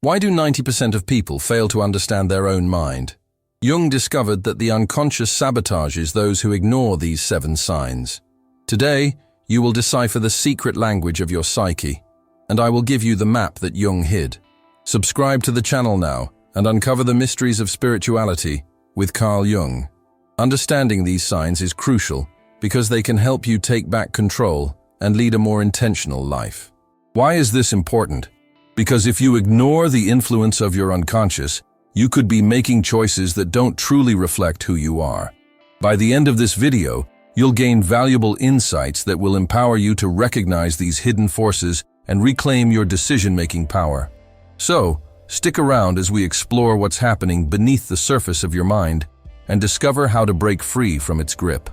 Why do 90% of people fail to understand their own mind? Jung discovered that the unconscious sabotages those who ignore these 7 signs. Today, you will decipher the secret language of your psyche, and I will give you the map that Jung hid. Subscribe to the channel now and uncover the mysteries of spirituality with Carl Jung. Understanding these signs is crucial because they can help you take back control and lead a more intentional life. Why is this important? Because if you ignore the influence of your unconscious, you could be making choices that don't truly reflect who you are. By the end of this video, you'll gain valuable insights that will empower you to recognize these hidden forces and reclaim your decision-making power. So, stick around as we explore what's happening beneath the surface of your mind and discover how to break free from its grip.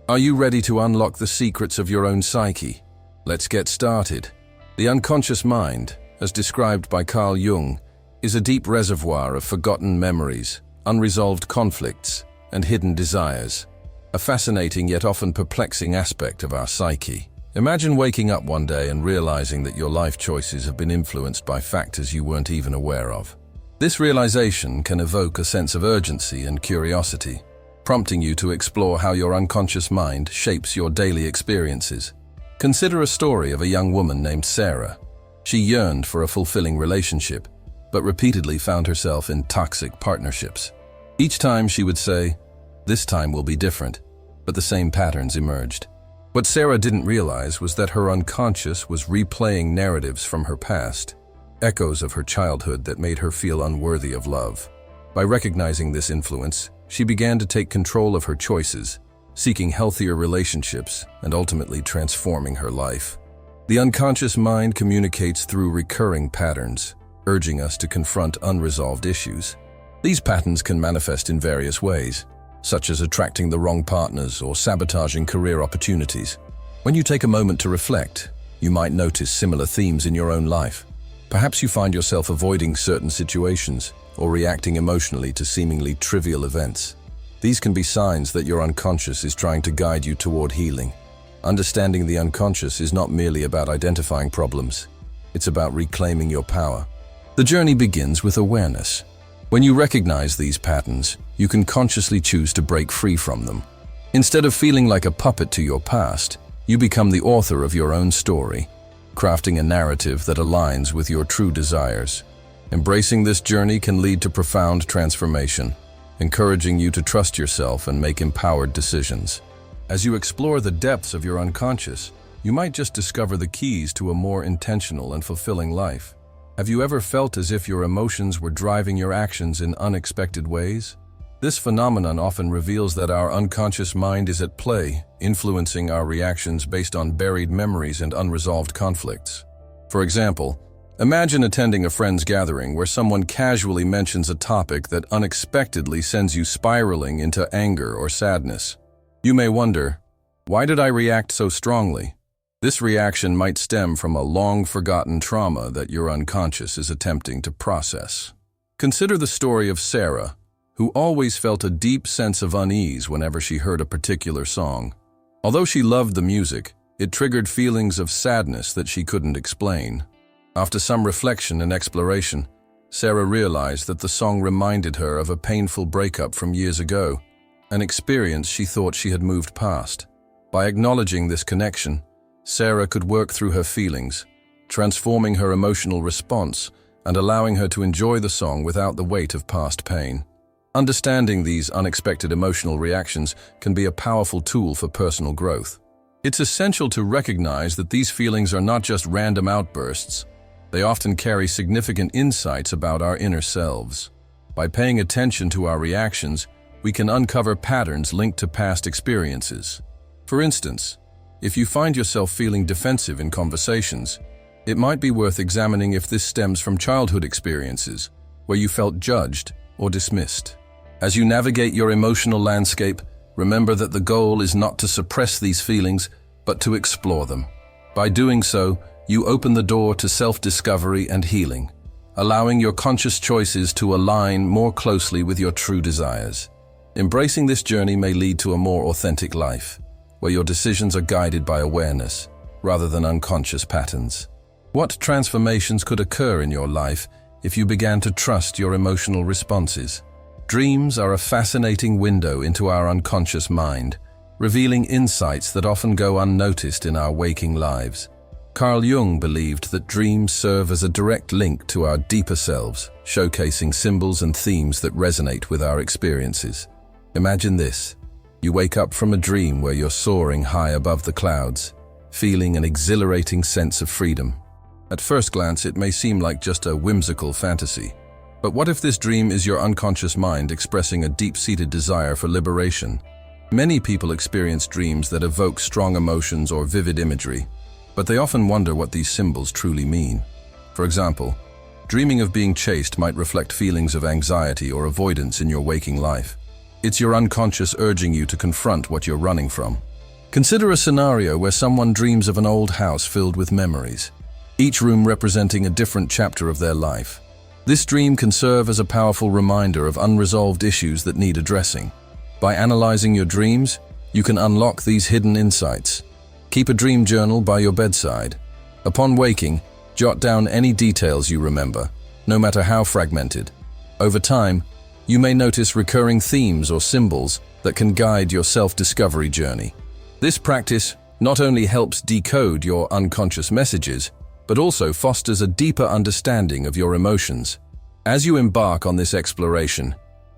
Are you ready to unlock the secrets of your own psyche? Let's get started. The unconscious mind, as described by Carl Jung, is a deep reservoir of forgotten memories, unresolved conflicts, and hidden desires. A fascinating yet often perplexing aspect of our psyche. Imagine waking up one day and realizing that your life choices have been influenced by factors you weren't even aware of. This realization can evoke a sense of urgency and curiosity, prompting you to explore how your unconscious mind shapes your daily experiences. Consider a story of a young woman named Sarah. She yearned for a fulfilling relationship, but repeatedly found herself in toxic partnerships. Each time she would say, "This time will be different," but the same patterns emerged. What Sarah didn't realize was that her unconscious was replaying narratives from her past, echoes of her childhood that made her feel unworthy of love. By recognizing this influence, she began to take control of her choices, seeking healthier relationships and ultimately transforming her life. The unconscious mind communicates through recurring patterns, urging us to confront unresolved issues. These patterns can manifest in various ways, such as attracting the wrong partners or sabotaging career opportunities. When you take a moment to reflect, you might notice similar themes in your own life. Perhaps you find yourself avoiding certain situations or reacting emotionally to seemingly trivial events. These can be signs that your unconscious is trying to guide you toward healing. Understanding the unconscious is not merely about identifying problems. It's about reclaiming your power. The journey begins with awareness. When you recognize these patterns, you can consciously choose to break free from them. Instead of feeling like a puppet to your past, you become the author of your own story, crafting a narrative that aligns with your true desires. Embracing this journey can lead to profound transformation, encouraging you to trust yourself and make empowered decisions. As you explore the depths of your unconscious, you might just discover the keys to a more intentional and fulfilling life. Have you ever felt as if your emotions were driving your actions in unexpected ways? This phenomenon often reveals that our unconscious mind is at play, influencing our reactions based on buried memories and unresolved conflicts. For example, imagine attending a friend's gathering where someone casually mentions a topic that unexpectedly sends you spiraling into anger or sadness. You may wonder, why did I react so strongly? This reaction might stem from a long-forgotten trauma that your unconscious is attempting to process. Consider the story of Sarah, who always felt a deep sense of unease whenever she heard a particular song. Although she loved the music, it triggered feelings of sadness that she couldn't explain. After some reflection and exploration, Sarah realized that the song reminded her of a painful breakup from years ago, an experience she thought she had moved past. By acknowledging this connection, Sarah could work through her feelings, transforming her emotional response and allowing her to enjoy the song without the weight of past pain. Understanding these unexpected emotional reactions can be a powerful tool for personal growth. It's essential to recognize that these feelings are not just random outbursts. They often carry significant insights about our inner selves. By paying attention to our reactions, we can uncover patterns linked to past experiences. For instance, if you find yourself feeling defensive in conversations, it might be worth examining if this stems from childhood experiences, where you felt judged or dismissed. As you navigate your emotional landscape, remember that the goal is not to suppress these feelings, but to explore them. By doing so, you open the door to self-discovery and healing, allowing your conscious choices to align more closely with your true desires. Embracing this journey may lead to a more authentic life, where your decisions are guided by awareness rather than unconscious patterns. What transformations could occur in your life if you began to trust your emotional responses. Dreams are a fascinating window into our unconscious mind, revealing insights that often go unnoticed in our waking lives. Carl Jung believed that dreams serve as a direct link to our deeper selves, showcasing symbols and themes that resonate with our experiences. Imagine this. You wake up from a dream where you're soaring high above the clouds, feeling an exhilarating sense of freedom. At first glance, it may seem like just a whimsical fantasy. But what if this dream is your unconscious mind expressing a deep-seated desire for liberation? Many people experience dreams that evoke strong emotions or vivid imagery, but they often wonder what these symbols truly mean. For example, dreaming of being chased might reflect feelings of anxiety or avoidance in your waking life. It's your unconscious urging you to confront what you're running from. Consider a scenario where someone dreams of an old house filled with memories, each room representing a different chapter of their life. This dream can serve as a powerful reminder of unresolved issues that need addressing. By analyzing your dreams, you can unlock these hidden insights. Keep a dream journal by your bedside. Upon waking, jot down any details you remember, no matter how fragmented. Over time, you may notice recurring themes or symbols that can guide your self-discovery journey. This practice not only helps decode your unconscious messages, but also fosters a deeper understanding of your emotions. As you embark on this exploration,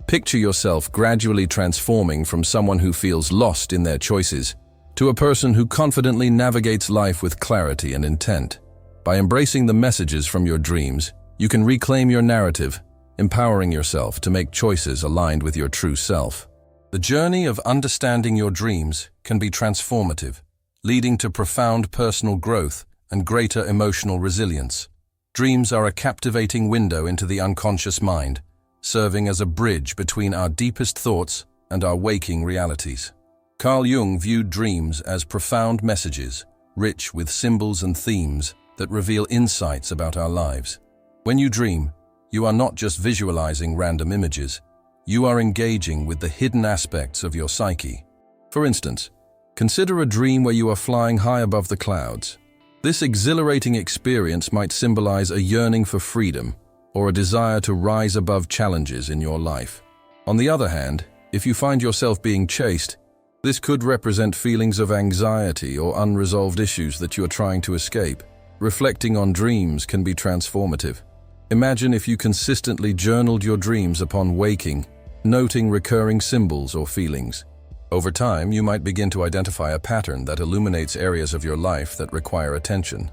picture yourself gradually transforming from someone who feels lost in their choices to a person who confidently navigates life with clarity and intent. By embracing the messages from your dreams, you can reclaim your narrative, empowering yourself to make choices aligned with your true self. The journey of understanding your dreams can be transformative, leading to profound personal growth and greater emotional resilience. Dreams are a captivating window into the unconscious mind, serving as a bridge between our deepest thoughts and our waking realities. Carl Jung viewed dreams as profound messages, rich with symbols and themes that reveal insights about our lives. When you dream, you are not just visualizing random images, you are engaging with the hidden aspects of your psyche. For instance, consider a dream where you are flying high above the clouds. This exhilarating experience might symbolize a yearning for freedom or a desire to rise above challenges in your life. On the other hand, if you find yourself being chased, this could represent feelings of anxiety or unresolved issues that you are trying to escape. Reflecting on dreams can be transformative. Imagine if you consistently journaled your dreams upon waking, noting recurring symbols or feelings. Over time, you might begin to identify a pattern that illuminates areas of your life that require attention.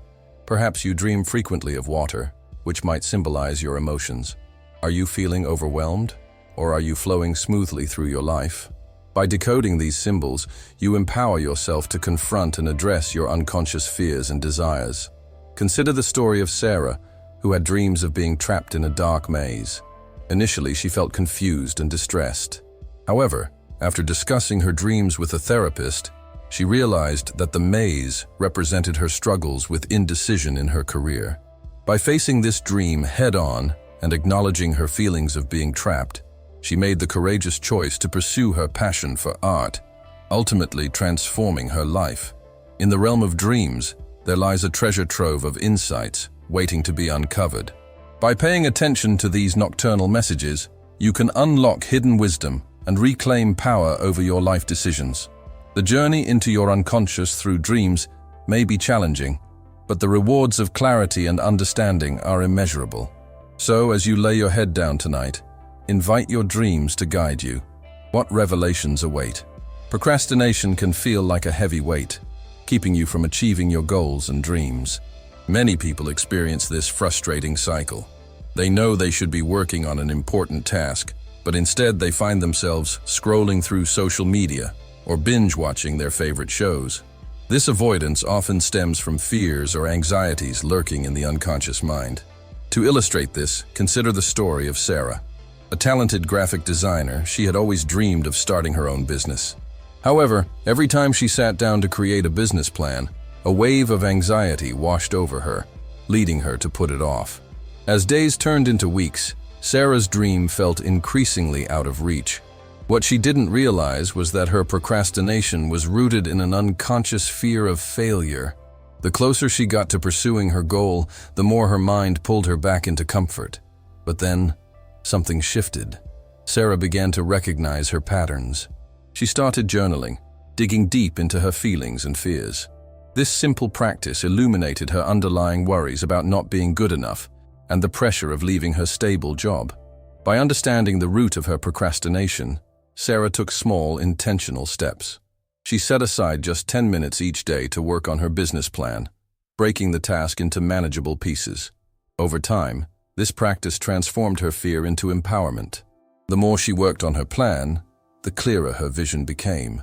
Perhaps you dream frequently of water, which might symbolize your emotions. Are you feeling overwhelmed, or are you flowing smoothly through your life? By decoding these symbols, you empower yourself to confront and address your unconscious fears and desires. Consider the story of Sarah, who had dreams of being trapped in a dark maze. Initially, she felt confused and distressed. However, after discussing her dreams with a therapist, she realized that the maze represented her struggles with indecision in her career. By facing this dream head-on and acknowledging her feelings of being trapped, she made the courageous choice to pursue her passion for art, ultimately transforming her life. In the realm of dreams, there lies a treasure trove of insights waiting to be uncovered. By paying attention to these nocturnal messages, you can unlock hidden wisdom and reclaim power over your life decisions. The journey into your unconscious through dreams may be challenging, but the rewards of clarity and understanding are immeasurable. So, as you lay your head down tonight, invite your dreams to guide you. What revelations await? Procrastination can feel like a heavy weight, keeping you from achieving your goals and dreams. Many people experience this frustrating cycle. They know they should be working on an important task, but instead they find themselves scrolling through social media or binge-watching their favorite shows. This avoidance often stems from fears or anxieties lurking in the unconscious mind. To illustrate this, consider the story of Sarah. A talented graphic designer, she had always dreamed of starting her own business. However, every time she sat down to create a business plan, a wave of anxiety washed over her, leading her to put it off. As days turned into weeks, Sarah's dream felt increasingly out of reach. What she didn't realize was that her procrastination was rooted in an unconscious fear of failure. The closer she got to pursuing her goal, the more her mind pulled her back into comfort. But then, something shifted. Sarah began to recognize her patterns. She started journaling, digging deep into her feelings and fears. This simple practice illuminated her underlying worries about not being good enough and the pressure of leaving her stable job. By understanding the root of her procrastination, Sarah took small, intentional steps. She set aside just 10 minutes each day to work on her business plan, breaking the task into manageable pieces. Over time, this practice transformed her fear into empowerment. The more she worked on her plan, the clearer her vision became,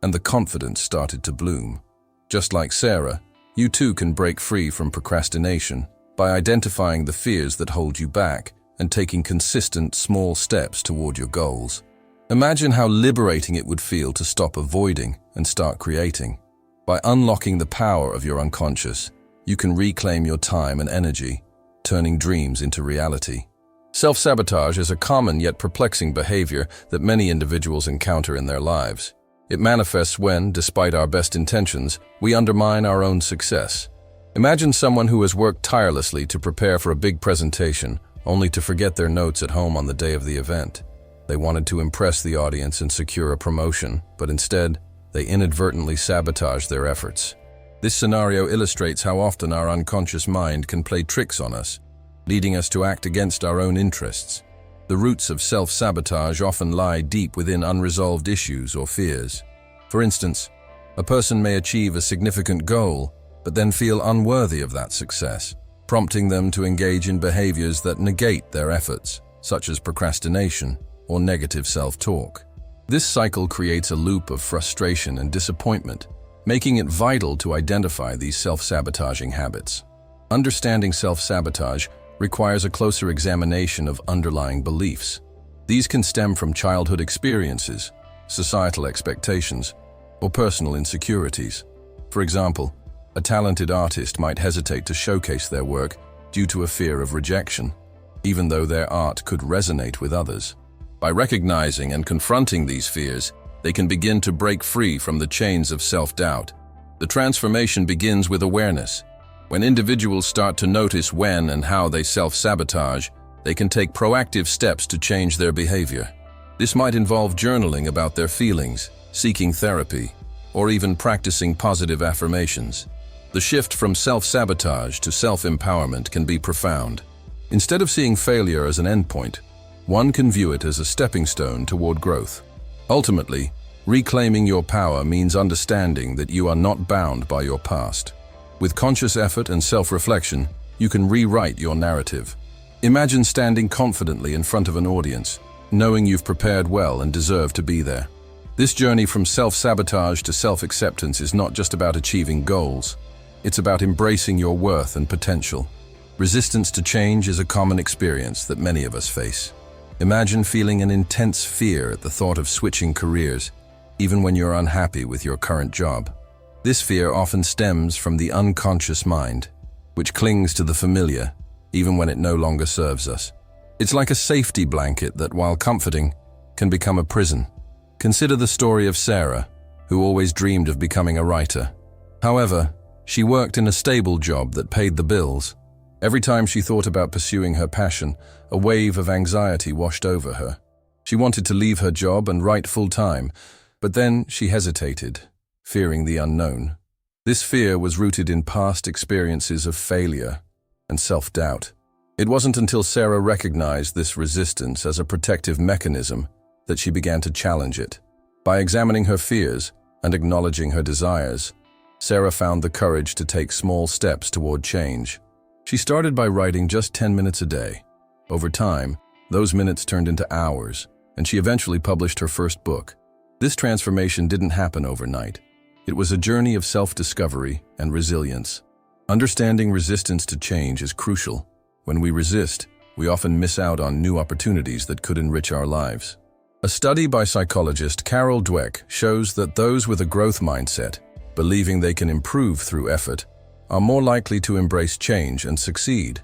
and the confidence started to bloom. Just like Sarah, you too can break free from procrastination by identifying the fears that hold you back and taking consistent, small steps toward your goals. Imagine how liberating it would feel to stop avoiding and start creating. By unlocking the power of your unconscious, you can reclaim your time and energy, turning dreams into reality. Self-sabotage is a common yet perplexing behavior that many individuals encounter in their lives. It manifests when, despite our best intentions, we undermine our own success. Imagine someone who has worked tirelessly to prepare for a big presentation, only to forget their notes at home on the day of the event. They wanted to impress the audience and secure a promotion, but instead, they inadvertently sabotaged their efforts. This scenario illustrates how often our unconscious mind can play tricks on us, leading us to act against our own interests. The roots of self-sabotage often lie deep within unresolved issues or fears. For instance, a person may achieve a significant goal, but then feel unworthy of that success, prompting them to engage in behaviors that negate their efforts, such as procrastination or negative self-talk. This cycle creates a loop of frustration and disappointment, making it vital to identify these self-sabotaging habits. Understanding self-sabotage requires a closer examination of underlying beliefs. These can stem from childhood experiences, societal expectations, or personal insecurities. For example, a talented artist might hesitate to showcase their work due to a fear of rejection, even though their art could resonate with others. By recognizing and confronting these fears, they can begin to break free from the chains of self-doubt. The transformation begins with awareness. When individuals start to notice when and how they self-sabotage, they can take proactive steps to change their behavior. This might involve journaling about their feelings, seeking therapy, or even practicing positive affirmations. The shift from self-sabotage to self-empowerment can be profound. Instead of seeing failure as an endpoint, one can view it as a stepping stone toward growth. Ultimately, reclaiming your power means understanding that you are not bound by your past. With conscious effort and self-reflection, you can rewrite your narrative. Imagine standing confidently in front of an audience, knowing you've prepared well and deserve to be there. This journey from self-sabotage to self-acceptance is not just about achieving goals. It's about embracing your worth and potential. Resistance to change is a common experience that many of us face. Imagine feeling an intense fear at the thought of switching careers, even when you're unhappy with your current job. This fear often stems from the unconscious mind, which clings to the familiar, even when it no longer serves us. It's like a safety blanket that, while comforting, can become a prison. Consider the story of Sarah, who always dreamed of becoming a writer. However, she worked in a stable job that paid the bills. Every time she thought about pursuing her passion, a wave of anxiety washed over her. She wanted to leave her job and write full-time, but then she hesitated, fearing the unknown. This fear was rooted in past experiences of failure and self-doubt. It wasn't until Sarah recognized this resistance as a protective mechanism that she began to challenge it. By examining her fears and acknowledging her desires, Sarah found the courage to take small steps toward change. She started by writing just 10 minutes a day. Over time, those minutes turned into hours, and she eventually published her first book. This transformation didn't happen overnight. It was a journey of self-discovery and resilience. Understanding resistance to change is crucial. When we resist, we often miss out on new opportunities that could enrich our lives. A study by psychologist Carl Jung shows that those with a growth mindset, believing they can improve through effort, are more likely to embrace change and succeed.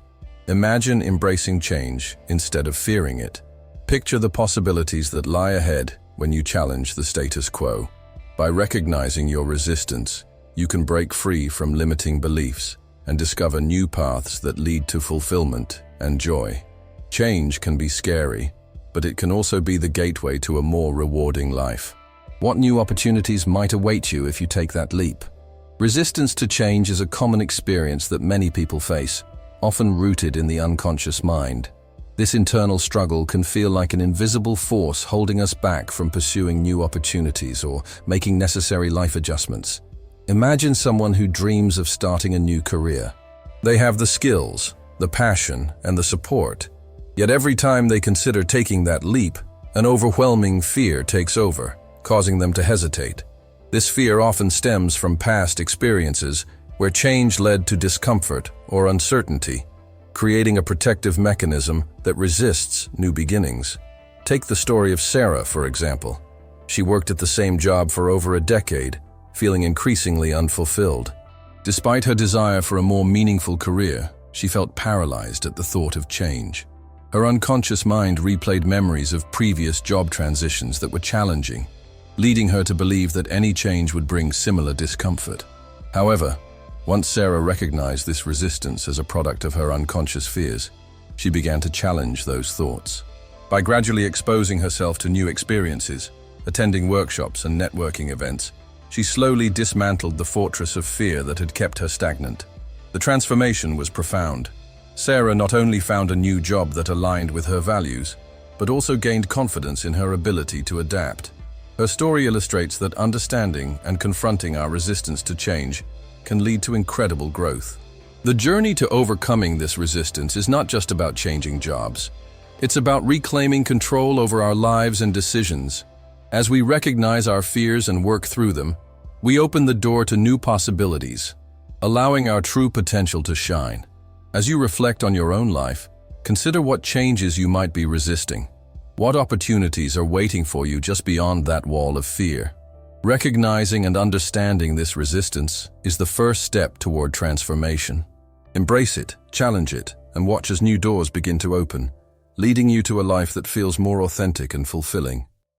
Imagine embracing change instead of fearing it. Picture the possibilities that lie ahead when you challenge the status quo. By recognizing your resistance, you can break free from limiting beliefs and discover new paths that lead to fulfillment and joy. Change can be scary, but it can also be the gateway to a more rewarding life. What new opportunities might await you if you take that leap? Resistance to change is a common experience that many people face, often rooted in the unconscious mind. This internal struggle can feel like an invisible force holding us back from pursuing new opportunities or making necessary life adjustments. Imagine someone who dreams of starting a new career. They have the skills, the passion, and the support. Yet every time they consider taking that leap, an overwhelming fear takes over, causing them to hesitate. This fear often stems from past experiences where change led to discomfort or uncertainty, creating a protective mechanism that resists new beginnings. Take the story of Sarah, for example. She worked at the same job for over a decade, feeling increasingly unfulfilled. Despite her desire for a more meaningful career, she felt paralyzed at the thought of change. Her unconscious mind replayed memories of previous job transitions that were challenging, leading her to believe that any change would bring similar discomfort. However, once Sarah recognized this resistance as a product of her unconscious fears, she began to challenge those thoughts. By gradually exposing herself to new experiences, attending workshops and networking events, she slowly dismantled the fortress of fear that had kept her stagnant. The transformation was profound. Sarah not only found a new job that aligned with her values, but also gained confidence in her ability to adapt. Her story illustrates that understanding and confronting our resistance to change can lead to incredible growth. The journey to overcoming this resistance is not just about changing jobs. It's about reclaiming control over our lives and decisions. As we recognize our fears and work through them, we open the door to new possibilities, allowing our true potential to shine. As you reflect on your own life, consider what changes you might be resisting. What opportunities are waiting for you just beyond that wall of fear? Recognizing and understanding this resistance is the first step toward transformation. Embrace it, challenge it, and watch as new doors begin to open, leading you to a life that feels more authentic and fulfilling.